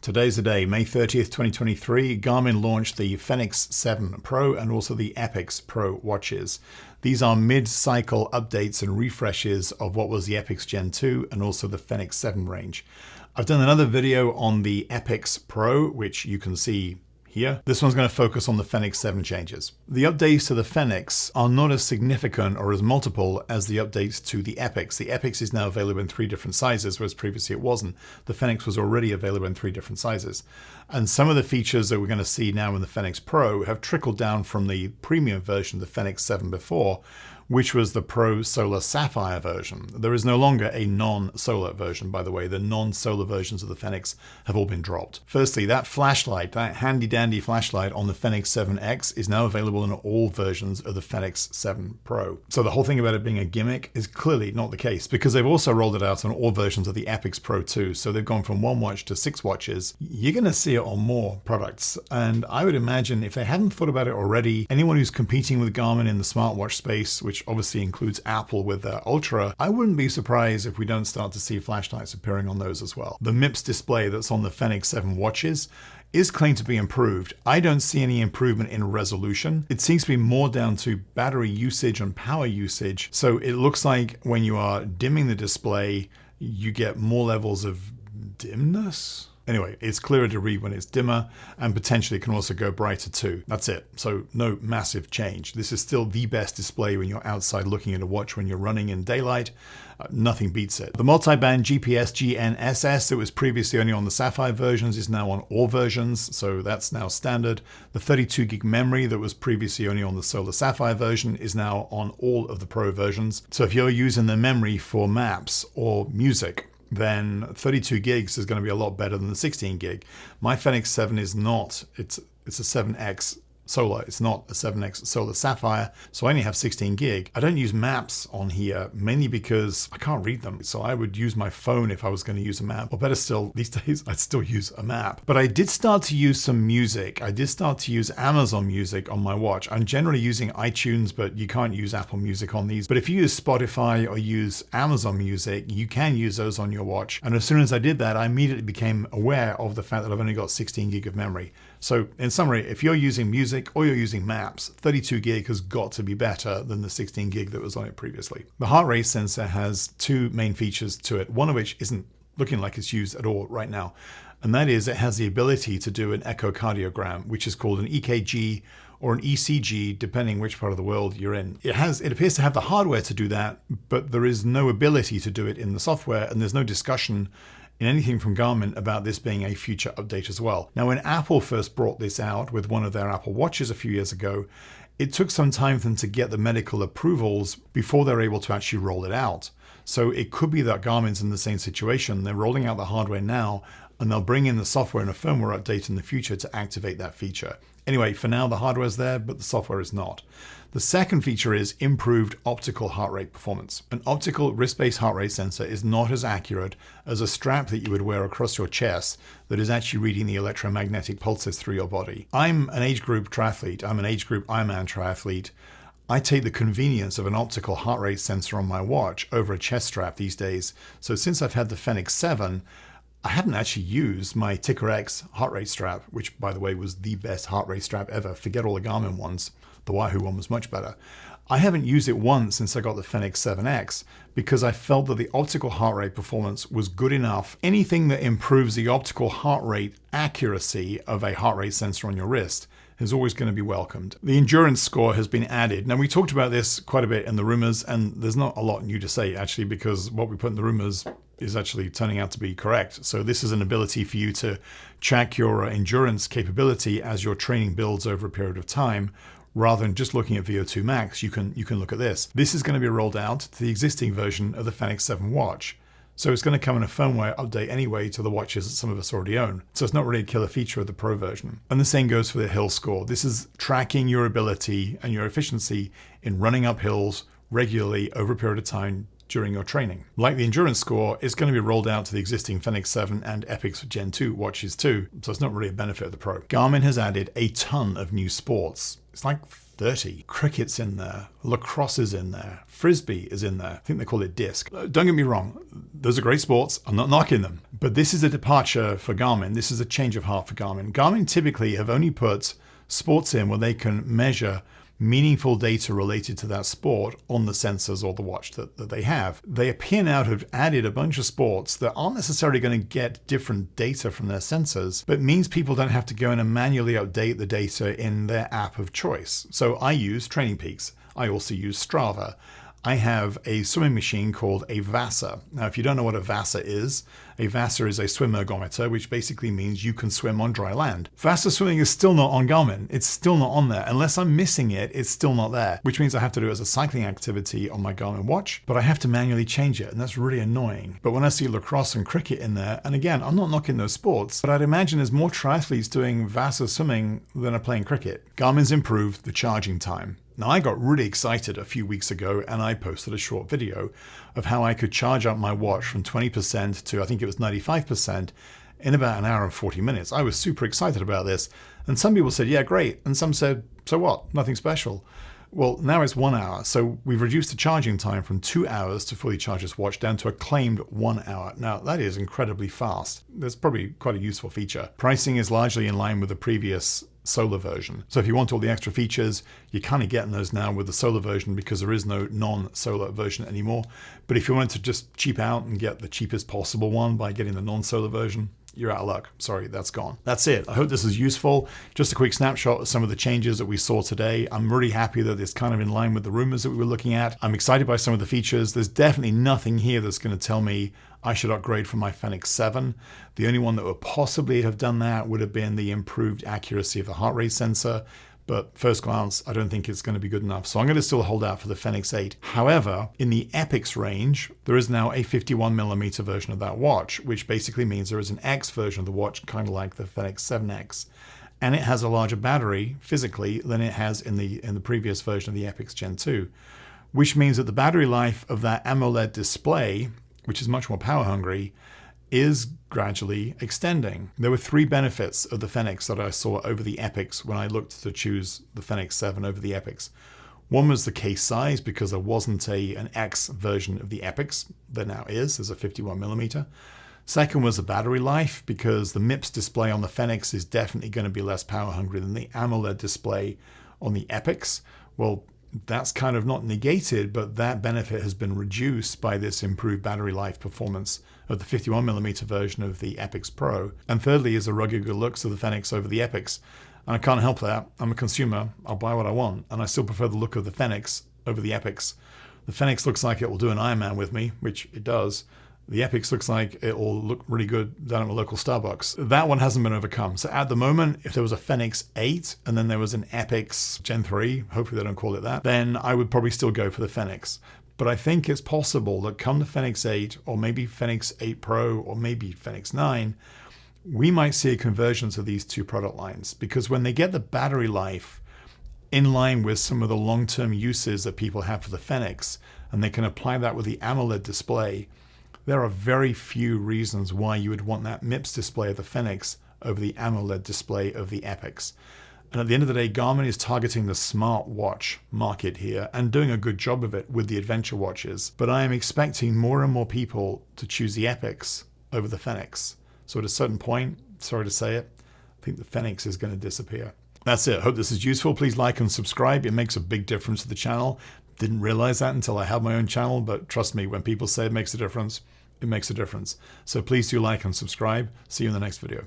Today's the day, May 30th, 2023. Garmin launched the Fenix 7 Pro and also the Epix Pro watches. These are mid-cycle updates and refreshes of what was the Epix Gen 2 and also the Fenix 7 range. I've done another video on the Epix Pro, which you can see here. This one's going to focus on the Fenix 7 changes. The updates to the Fenix are not as significant or as multiple as the updates to the Epix. The Epix is now available in 3 different sizes, whereas previously it wasn't. The Fenix was already available in 3 different sizes. And some of the features that we're going to see now in the Fenix Pro have trickled down from the premium version of the Fenix 7 before, which was the Pro Solar Sapphire version. There is no longer a non-solar version, by the way. The non-solar versions of the Fenix have all been dropped. Firstly, that flashlight, that handy-dandy flashlight on the Fenix 7X is now available in all versions of the Fenix 7 Pro. So the whole thing about it being a gimmick is clearly not the case, because they've also rolled it out on all versions of the Epix Pro too. So they've gone from 1 watch to 6 watches. You're going to see it on more products. And I would imagine if they hadn't thought about it already, anyone who's competing with Garmin in the smartwatch space, which obviously includes Apple with their Ultra, I wouldn't be surprised if we don't start to see flashlights appearing on those as well. The MIPS display that's on the Fenix 7 watches is claimed to be improved. I don't see any improvement in resolution. It seems to be more down to battery usage and power usage. So it looks like when you are dimming the display, you get more levels of dimness. Anyway, it's clearer to read when it's dimmer, and potentially it can also go brighter too. That's it. So no massive change. This is still the best display when you're outside looking at a watch when you're running in daylight. Nothing beats it. The multi-band GPS GNSS that was previously only on the Sapphire versions is now on all versions, so that's now standard. The 32 gig memory that was previously only on the Solar Sapphire version is now on all of the Pro versions. So if you're using the memory for maps or music, then 32 gigs is going to be a lot better than the 16 gig. My Fenix 7 is not. It's a 7X Solar. It's not a 7X Solar Sapphire, so I only have 16 gig. I don't use maps on here, mainly because I can't read them. So I would use my phone if I was going to use a map. Or better still, these days, I'd still use a map. But I did start to use some music. I did start to use Amazon Music on my watch. I'm generally using iTunes, but you can't use Apple Music on these. But if you use Spotify or use Amazon Music, you can use those on your watch. And as soon as I did that, I immediately became aware of the fact that I've only got 16 gig of memory. So in summary, if you're using music or you're using maps, 32 gig has got to be better than the 16 gig that was on it previously. The heart rate sensor has 2 main features to it, one of which isn't looking like it's used at all right now. And that is it has the ability to do an echocardiogram, which is called an EKG or an ECG, depending which part of the world you're in. It appears to have the hardware to do that, but there is no ability to do it in the software, and there's no discussion in anything from Garmin about this being a future update as well. Now, when Apple first brought this out with one of their Apple Watches a few years ago, it took some time for them to get the medical approvals before they're able to actually roll it out. So it could be that Garmin's in the same situation. They're rolling out the hardware now, and they'll bring in the software and a firmware update in the future to activate that feature. Anyway, for now, the hardware's there, but the software is not. The second feature is improved optical heart rate performance. An optical wrist-based heart rate sensor is not as accurate as a strap that you would wear across your chest that is actually reading the electromagnetic pulses through your body. I'm an age group triathlete. I'm an age group Ironman triathlete. I take the convenience of an optical heart rate sensor on my watch over a chest strap these days. So since I've had the Fenix 7, I haven't actually used my Ticker X heart rate strap, which, by the way, was the best heart rate strap ever. Forget all the Garmin ones. The Wahoo one was much better. I haven't used it once since I got the Fenix 7X because I felt that the optical heart rate performance was good enough. Anything that improves the optical heart rate accuracy of a heart rate sensor on your wrist is always going to be welcomed. The endurance score has been added. Now, we talked about this quite a bit in the rumors, and there's not a lot new to say, actually, because what we put in the rumors is actually turning out to be correct. So this is an ability for you to track your endurance capability as your training builds over a period of time. Rather than just looking at VO2 max, you can look at this. This is going to be rolled out to the existing version of the Fenix 7 watch. So it's going to come in a firmware update anyway to the watches that some of us already own. So it's not really a killer feature of the Pro version. And the same goes for the hill score. This is tracking your ability and your efficiency in running up hills regularly over a period of time during your training. Like the endurance score, it's going to be rolled out to the existing Fenix 7 and Epix Gen 2 watches too, so it's not really a benefit of the Pro. Garmin has added a ton of new sports. It's like 30. Cricket's in there. Lacrosse is in there. Frisbee is in there. I think they call it disc. Don't get me wrong. Those are great sports. I'm not knocking them. But this is a departure for Garmin. This is a change of heart for Garmin. Garmin typically have only put sports in where they can measure meaningful data related to that sport on the sensors or the watch that they have. They appear now to have added a bunch of sports that aren't necessarily going to get different data from their sensors, but means people don't have to go in and manually update the data in their app of choice. So I use Training Peaks. I also use Strava. I have a swimming machine called a VASA. Now, if you don't know what a VASA is a swim ergometer, which basically means you can swim on dry land. VASA swimming is still not on Garmin. It's still not on there. Unless I'm missing it, it's still not there, which means I have to do it as a cycling activity on my Garmin watch, but I have to manually change it, and that's really annoying. But when I see lacrosse and cricket in there, and again, I'm not knocking those sports, but I'd imagine there's more triathletes doing VASA swimming than are playing cricket. Garmin's improved the charging time. Now, I got really excited a few weeks ago and I posted a short video of how I could charge up my watch from 20% to I think it was 95% in about an hour and 40 minutes. I was super excited about this. And some people said, yeah, great. And some said, so what? Nothing special. Well, now it's 1 hour. So we've reduced the charging time from 2 hours to fully charge this watch down to a claimed 1 hour. Now, that is incredibly fast. That's probably quite a useful feature. Pricing is largely in line with the previous solar version. So if you want all the extra features, you're kind of getting those now with the solar version because there is no non-solar version anymore. But if you wanted to just cheap out and get the cheapest possible one by getting the non-solar version, you're out of luck. Sorry, that's gone. That's it. I hope this is useful. Just a quick snapshot of some of the changes that we saw today. I'm really happy that it's kind of in line with the rumors that we were looking at. I'm excited by some of the features. There's definitely nothing here that's going to tell me I should upgrade from my Fenix 7. The only one that would possibly have done that would have been the improved accuracy of the heart rate sensor. But first glance, I don't think it's going to be good enough. So I'm going to still hold out for the Fenix 8. However, in the Epix range, there is now a 51mm version of that watch, which basically means there is an X version of the watch, kind of like the Fenix 7X. And it has a larger battery physically than it has in the previous version of the Epix Gen 2, which means that the battery life of that AMOLED display, which is much more power hungry, is gradually extending. There were 3 benefits of the Fenix that I saw over the Epix when I looked to choose the Fenix 7 over the Epix. One was the case size, because there wasn't an X version of the Epix. There now is. There's a 51mm. Second was the battery life, because the MIPS display on the Fenix is definitely going to be less power hungry than the AMOLED display on the Epix. Well, that's kind of not negated, but that benefit has been reduced by this improved battery life performance of the 51mm version of the Epix Pro. And thirdly is the rugged good looks of the Fenix over the Epix. And I can't help that. I'm a consumer. I'll buy what I want. And I still prefer the look of the Fenix over the Epix. The Fenix looks like it will do an Ironman with me, which it does. The Epix looks like it will look really good down at a local Starbucks. That one hasn't been overcome. So at the moment, if there was a Fenix 8 and then there was an Epix Gen 3, hopefully they don't call it that, then I would probably still go for the Fenix. But I think it's possible that come the Fenix 8 or maybe Fenix 8 Pro or maybe Fenix 9, we might see a convergence of these two product lines, because when they get the battery life in line with some of the long-term uses that people have for the Fenix, and they can apply that with the AMOLED display, there are very few reasons why you would want that MIPS display of the Fenix over the AMOLED display of the Epix. And at the end of the day, Garmin is targeting the smartwatch market here and doing a good job of it with the adventure watches. But I am expecting more and more people to choose the Epix over the Fenix. So at a certain point, sorry to say it, I think the Fenix is going to disappear. That's it. Hope this is useful. Please like and subscribe. It makes a big difference to the channel. Didn't realize that until I had my own channel, but trust me, when people say it makes a difference, it makes a difference. So please do like and subscribe. See you in the next video.